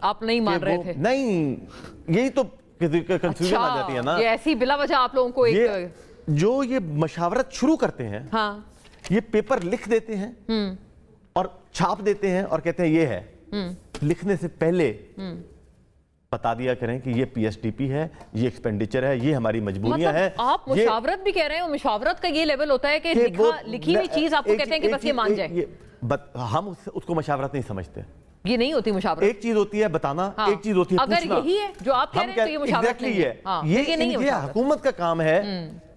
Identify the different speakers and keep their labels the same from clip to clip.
Speaker 1: آپ نہیں مان رہے تھے؟
Speaker 2: نہیں، یہی تو کنفیوژن آ جاتی ہے نا.
Speaker 1: یہ ایسی بلا وجہ آپ لوگوں کو ایک
Speaker 2: جو یہ مشاورت شروع کرتے ہیں،
Speaker 1: ہاں
Speaker 2: یہ پیپر لکھ دیتے ہیں اور چھاپ دیتے ہیں اور کہتے ہیں یہ ہے. لکھنے سے پہلے بتا دیا کریں کہ یہ پی ایس ٹی پی ہے، یہ ایکسپینڈیچر ہے، یہ ہماری مجبوریاں ہیں.
Speaker 1: آپ مشاورت بھی کہہ رہے ہیں، مشاورت کا یہ لیول ہوتا ہے کہ لکھی ہوئی چیز آپ کو کہتے ہیں کہ بس یہ مان جائے.
Speaker 2: ہم اس کو مشاورت نہیں سمجھتے.
Speaker 1: یہ نہیں ہوتی مشاورت.
Speaker 2: ایک چیز ہوتی ہے بتانا، ایک چیز ہوتی ہے پوچھنا.
Speaker 1: اگر یہی ہے جو آپ کہہ رہے ہیں تو یہ مشاورت نہیں ہے.
Speaker 2: یہ حکومت کا کام ہے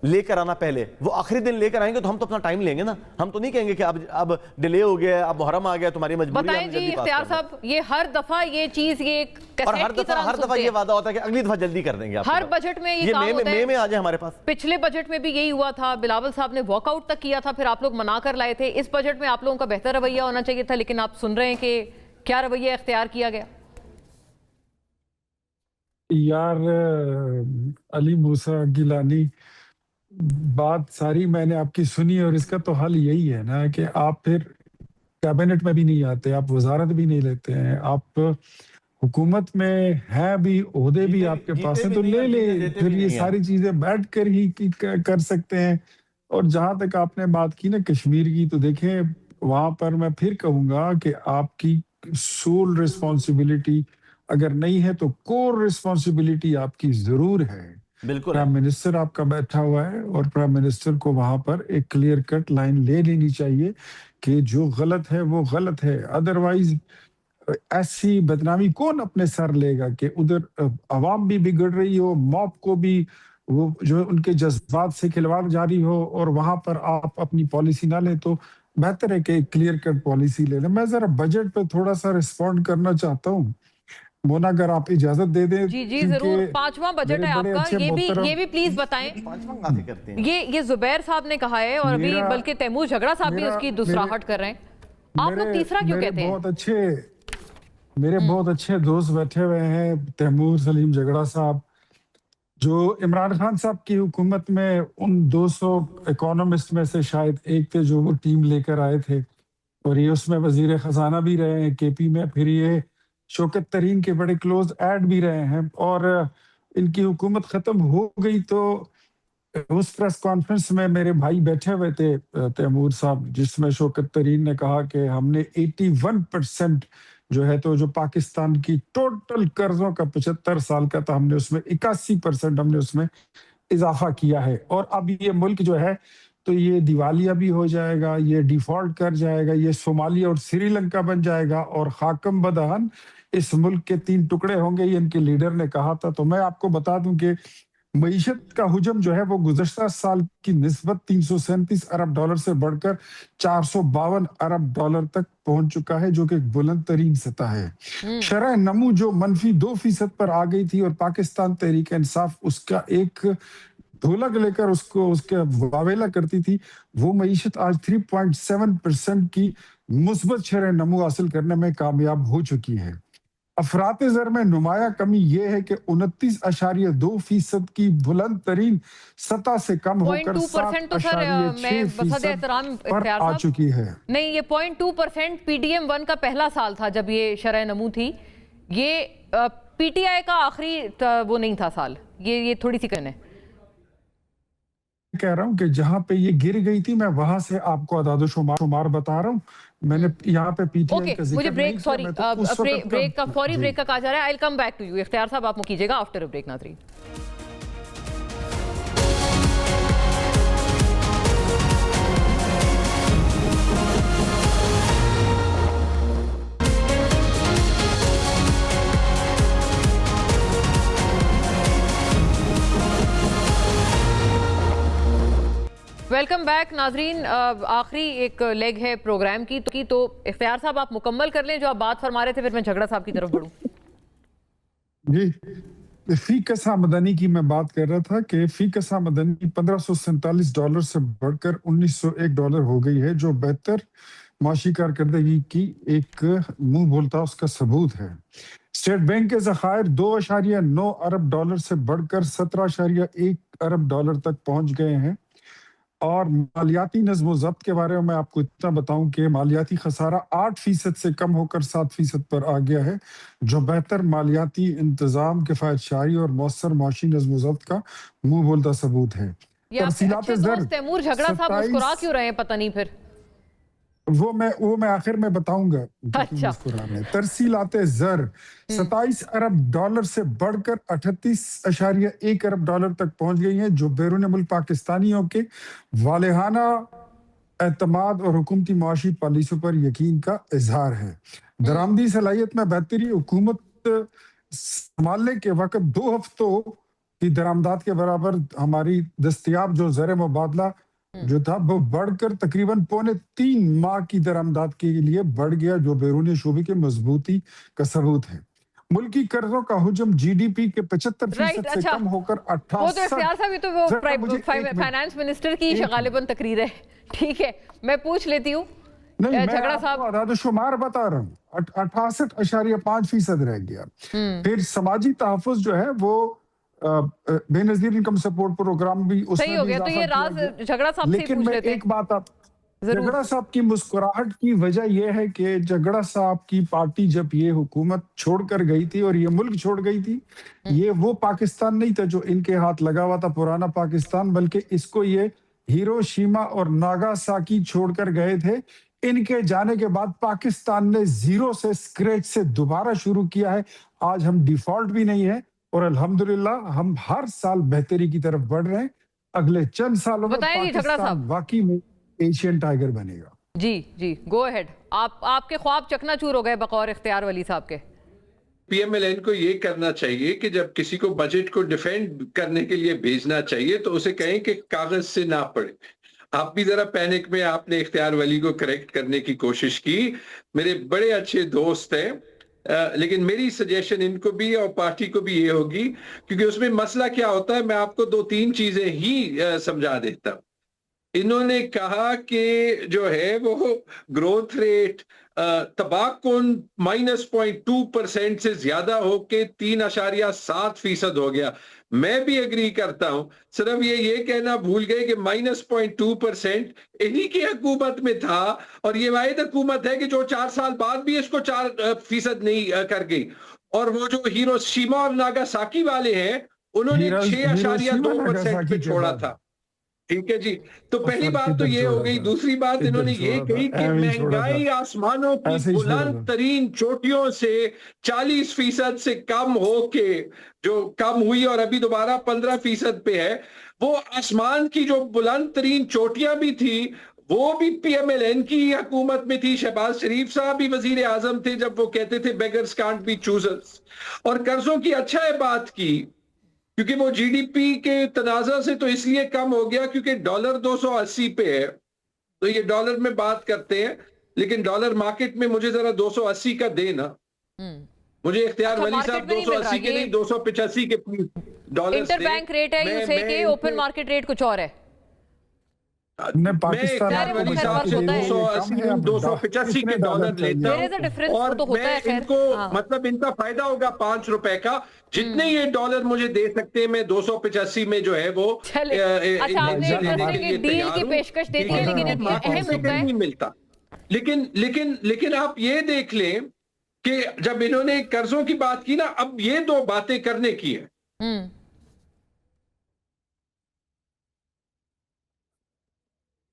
Speaker 2: لے کر آنا. پہلے وہ آخری دن لے کر آئیں گے تو ہم تو اپنا ٹائم لیں گے نا. ہم تو نہیں کہیں گے کہ اب ڈیلے ہو گیا، اب محرم آ گیا، تمہاری مجبوری ہے.
Speaker 1: بتائیں جی اختیار صاحب، یہ ہر دفعہ یہ چیز یہ
Speaker 2: اور ہر دفعہ یہ وعدہ ہوتا ہے کہ اگلی دفعہ جلدی کر دیں گے.
Speaker 1: ہر بجٹ میں یہ کام ہوتا ہے.
Speaker 2: مئی میں آ جائے ہمارے پاس.
Speaker 1: پچھلے بجٹ میں بھی یہی ہوا تھا، بلاول صاحب نے واک آؤٹ تک کیا تھا، پھر آپ لوگ منا کر لائے تھے. اس بجٹ میں آپ لوگوں کا بہتر رویہ ہونا چاہیے تھا، لیکن آپ سن رہے ہیں کہ کیا رویہ اختیار کیا گیا.
Speaker 3: یار علی موسیٰ گیلانی، بات ساری میں نے آپ کی سنی، اور اس کا تو حل یہی ہے نا کہ آپ پھر کیبنٹ میں بھی نہیں آتے، آپ وزارت بھی نہیں لیتے ہیں، آپ حکومت میں ہیں بھی، عہدے بھی آپ کے پاس ہیں تو لے لے. پھر یہ ساری چیزیں بیٹھ کر ہی کر سکتے ہیں. اور جہاں تک آپ نے بات کی نا کشمیر کی، تو دیکھیں وہاں پر میں پھر کہوں گا کہ آپ کی سول ریسپانسبلٹی اگر نہیں ہے تو کور ریسپانسبلٹی آپ کی ضرور ہے.
Speaker 2: بالکل
Speaker 3: پرائم منسٹر آپ کا بیٹھا ہوا ہے، اور پرائم منسٹر کو وہاں پر ایک کلیئر کٹ لائن لے لینی چاہیے کہ جو غلط ہے وہ غلط ہے. ادروائز ایسی بدنامی کون اپنے سر لے گا کہ ادھر عوام بھی بگڑ رہی ہو، موب کو بھی وہ جو ان کے جذبات سے کھلواڑ جاری ہو، اور وہاں پر آپ اپنی پالیسی نہ لیں. تو بہتر ہے کہ ایک کلیئر کٹ پالیسی لے لیں. میں ذرا بجٹ پہ تھوڑا سا رسپونڈ کرنا چاہتا ہوں مونا، اگر آپ اجازت دے دیں.
Speaker 1: جی ضرور. 5واں بجٹ ہے آپ کا، یہ بھی پلیز بتائیں. یہ زبیر صاحب نے کہا ہے، اور ابھی بلکہ تیمور جھگڑا صاحب بھی اس کی دوسراہٹ کر رہے ہیں. آپ لوگ تیسرا کیوں کہتے ہیں؟
Speaker 3: میرے بہت اچھے دوست بیٹھے ہوئے ہیں، تیمور سلیم جھگڑا صاحب، جو عمران خان صاحب کی حکومت میں ان 200 اکانومسٹ میں سے شاید ایک تھے جو وہ ٹیم لے کر آئے تھے، اور یہ اس میں وزیر خزانہ بھی رہے ہیں کے پی میں، پھر یہ شوکت ترین کے بڑے کلوز ایڈ بھی رہے ہیں. اور ان کی حکومت ختم ہو گئی تو اس پریس کانفرنس میں میرے بھائی بیٹھے ہوئے تھے تیمور صاحب، جس میں شوکت ترین نے کہا کہ ہم نے 81% جو ہے تو جو پاکستان کی ٹوٹل قرضوں کا 75 سال کا تھا، ہم نے اس میں 81% ہم نے اس میں اضافہ کیا ہے. اور اب یہ ملک جو ہے تو یہ دیوالیہ بھی ہو جائے گا، یہ ڈیفالٹ کر جائے گا، یہ صومالیہ اور سری لنکا بن جائے گا، اور خاکم بدہن اس ملک کے 3 ٹکڑے ہوں گے، یہ ان کے لیڈر نے کہا تھا. تو میں آپ کو بتا دوں کہ معیشت کا حجم جو ہے وہ گزشتہ سال کی نسبت 337 ارب ڈالر سے بڑھ کر 452 ارب ڈالر تک پہنچ چکا ہے، جو کہ ایک بلند ترین سطح ہے. شرح نمو جو -2% پر آ گئی تھی، اور پاکستان تحریک انصاف اس کا ایک ڈھولک لے کر اس کے واویلا کرتی تھی، وہ معیشت آج 3.7% کی مثبت شرح نمو حاصل کرنے میں کامیاب ہو چکی ہے. افراط زر میں نمایاں کمی یہ ہے کہ 29.2% کی بلند ترین سطح سے کم ہو کر 7.6% پر آ چکی ہے.
Speaker 1: نہیں، یہ 0.2% پی ڈی ایم 1 کا پہلا سال تھا جب یہ شرح نمو تھی. یہ پی ٹی آئی کا آخری وہ نہیں تھا سال. یہ تھوڑی سی کہنے
Speaker 3: کہہ رہا ہوں کہ جہاں پہ یہ گر گئی تھی، میں وہاں سے آپ کو اعداد و شمار بتا رہا ہوں. میں نے یہاں پہ پی ٹی آئی کا ذکر نہیں کیا.
Speaker 1: بریک کا فوری بریک کا کہا جا رہا ہے. I'll come back to you. اختیار صاحب آپ کیجیے گا آفٹر بریک. ناظرین، ویلکم بیک. ناظرین، آخری ایک لیگ ہے پروگرام کی، تو اختیار صاحب آپ مکمل کر لیں جو آپ بات فرما رہے تھے، پھر میں جھگڑا صاحب کی طرف بڑھوں.
Speaker 3: جی، فی کسا آمدنی کی میں بات کر رہا تھا کہ فی کسا آمدنی $1547 سے بڑھ کر $1901 ہو گئی ہے، جو بہتر معاشی کارکردگی کی ایک منہ بولتا اس کا ثبوت ہے. اسٹیٹ بینک کے ذخائر $2.9 ارب سے بڑھ کر $17.1 ارب تک پہنچ گئے ہیں. اور مالیاتی نظم و ضبط کے بارے میں آپ کو اتنا بتاؤں کہ مالیاتی خسارہ 8% سے کم ہو کر 7% پر آ گیا ہے، جو بہتر مالیاتی انتظام، کفایت شائی اور مؤثر معاشی نظم و ضبط کا منہ بولتا ثبوت ہے۔
Speaker 1: یہ آپ کے
Speaker 3: ترسیلات
Speaker 1: اچھے
Speaker 3: زر
Speaker 1: دوست تیمور جھگڑا صاحب مسکرا کیوں رہے ہیں پتہ نہیں پھر؟
Speaker 3: وہ میں آخر میں بتاؤں گا کہ کیوں
Speaker 1: اچھا
Speaker 3: مسکرا رہے ہیں۔ ترسیلات زر 27 ارب ڈالر سے بڑھ کر 38.1 ارب ڈالر تک پہنچ گئی ہیں، جو بیرون ملک پاکستانیوں کے والہانہ اعتماد اور حکومتی معاشی پالیسیوں پر یقین کا اظہار ہے۔ درآمدی صلاحیت میں بہتری، حکومت سنبھالنے کے وقت 2 ہفتوں کی درآمدات کے برابر ہماری دستیاب جو زر مبادلہ جو تھا وہ بڑھ کر تقریباً 3.25 ماہ کی درآمدات کے لیے بڑھ گیا، جو بیرونی شعبے کی مضبوطی کا ثبوت ہے۔ ملکی قرضوں کا حجم جی ڈی پی کے 75% سے
Speaker 1: اچھا
Speaker 3: کم ہو کر
Speaker 1: وہ تو
Speaker 3: 68۔
Speaker 1: اختیار صاحب، یہ تو وہ فائنانس منسٹر کی غالباً تقریر ہے، ٹھیک ہے میں پوچھ لیتی ہوں
Speaker 3: نہیں، میں
Speaker 1: جھگڑا
Speaker 3: آپ
Speaker 1: صاحب۔
Speaker 3: کو اعداد و شمار بتا رہا ہوں، 68.5% رہ گیا۔ پھر سماجی تحفظ جو ہے وہ بے نظیر انکم سپورٹ پروگرام بھی اس
Speaker 1: صحیح
Speaker 3: میں
Speaker 1: ہو
Speaker 3: بھی
Speaker 1: گیا، تو
Speaker 3: اضافہ
Speaker 1: یہ
Speaker 3: کیا
Speaker 1: راز
Speaker 3: گیا۔
Speaker 1: جھگڑا صاحب سے ہی
Speaker 3: لیکن
Speaker 1: پوچھ
Speaker 3: میں
Speaker 1: لیتے ہیں
Speaker 3: ایک بات آپ
Speaker 1: ضرور۔
Speaker 3: جھگڑا صاحب کی مسکراہٹ کی وجہ یہ ہے کہ جھگڑا صاحب کی پارٹی جب یہ حکومت چھوڑ کر گئی تھی اور یہ ملک چھوڑ گئی تھی، یہ وہ پاکستان نہیں تھا جو ان کے ہاتھ لگا ہوا تھا پرانا پاکستان، بلکہ اس کو یہ ہیروشیما اور ناگاساکی چھوڑ کر گئے تھے۔ ان کے جانے کے بعد پاکستان نے زیرو سے اسکریچ سے دوبارہ شروع کیا ہے۔ آج ہم ڈیفالٹ بھی نہیں ہے اور الحمدللہ ہم ہر سال بہتری کی طرف بڑھ رہے ہیں۔ اگلے چند سالوں میں
Speaker 1: بتائیں جی جھگڑا
Speaker 3: پاکستان
Speaker 1: صاحب۔
Speaker 3: واقعی میں ایشین ٹائیگر بنے گا۔
Speaker 1: جی گو اہیڈ، آپ کے خواب چکنا چور ہو گئے بقور اختیار ولی صاحب کے۔
Speaker 4: پی ایم ایل این کو یہ کرنا چاہیے کہ جب کسی کو بجٹ کو ڈیفینڈ کرنے کے لیے بھیجنا چاہیے تو اسے کہیں کہ کاغذ سے نہ پڑے۔ آپ بھی ذرا پینک میں آپ نے اختیار ولی کو کریکٹ کرنے کی کوشش کی، میرے بڑے اچھے دوست ہیں، لیکن میری سجیشن ان کو بھی اور پارٹی کو بھی یہ ہوگی، کیونکہ اس میں مسئلہ کیا ہوتا ہے میں آپ کو 2-3 چیزیں ہی سمجھا دیتا ہوں۔ انہوں نے کہا کہ جو ہے وہ گروتھ ریٹ تباکن -0.2% سے زیادہ ہو کے 3.7% ہو گیا۔ میں بھی اگری کرتا ہوں، صرف یہ کہنا بھول گئے کہ -0.2% انہی کی حکومت میں تھا، اور یہ واحد حکومت ہے کہ جو 4 سال بعد بھی اس کو 4% نہیں کر گئی۔ اور وہ جو ہیروشیما اور ناگاساکی والے ہیں انہوں نے 6.2% پہ چھوڑا تھا۔ ٹھیک ہے جی، تو پہلی بات تو یہ ہو گئی۔ دوسری بات انہوں نے یہ کہی کہ مہنگائی آسمانوں کی بلند ترین چوٹیوں سے 40% سے کم ہو کے جو کم ہوئی اور ابھی دوبارہ 15% پہ ہے، وہ آسمان کی جو بلند ترین چوٹیاں بھی تھی وہ بھی پی ایم ایل این کی حکومت میں تھی۔ شہباز شریف صاحب بھی وزیر اعظم تھے جب وہ کہتے تھے بیگرز کانٹ بی چوزرز۔ اور قرضوں کی اچھا ہے بات کی، کیونکہ وہ جی ڈی پی کے تنازع سے تو اس لیے کم ہو گیا کیونکہ ڈالر 280 پہ ہے، تو یہ ڈالر میں بات کرتے ہیں، لیکن ڈالر مارکیٹ میں مجھے ذرا 280 کا دینا، مجھے اختیار ولی صاحب 280 کے نہیں 285 کے ڈالر
Speaker 1: انٹر بینک ریٹ ہے یو سے کہ اوپن مارکیٹ ریٹ کچھ اور ہے۔
Speaker 3: میں
Speaker 4: اختیار ولی صاحب سے 285 کے ڈالر لیتا ہوں، اور میں ان کو مطلب ان کا فائدہ ہوگا 5 روپے کا، جتنے یہ ڈالر مجھے دے سکتے ہیں میں 285 میں جو ہے وہ نہیں ملتا۔ لیکن آپ یہ دیکھ لیں کہ جب انہوں نے قرضوں کی بات کی نا، اب یہ 2 باتیں کرنے کی ہیں۔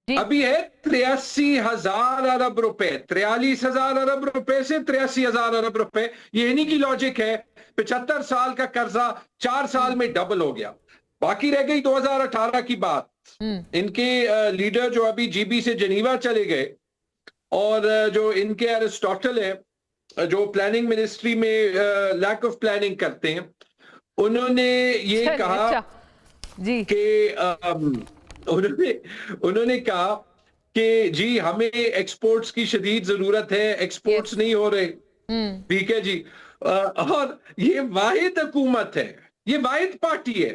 Speaker 4: ابھی ہے 83,000 ارب روپے، 43,000 ارب روپے سے 83,000 ارب روپے، یہ انہی کی لاجک ہے۔ 75 سال کا قرضہ 4 سال میں ڈبل ہو گیا۔ باقی رہ گئی 2018 کی بات۔ ان کے لیڈر جو ابھی جی بی سے جنیوا چلے گئے، اور جو ان کے ایرسٹوٹل ہیں جو پلاننگ منسٹری میں لیک آف پلاننگ کرتے ہیں، انہوں نے یہ کہا کہ انہوں نے کہا کہ جی ہمیں ایکسپورٹس کی شدید ضرورت ہے، ایکسپورٹس نہیں ہو رہے، ٹھیک ہے جی۔ اور یہ واحد حکومت ہے، یہ واحد پارٹی ہے،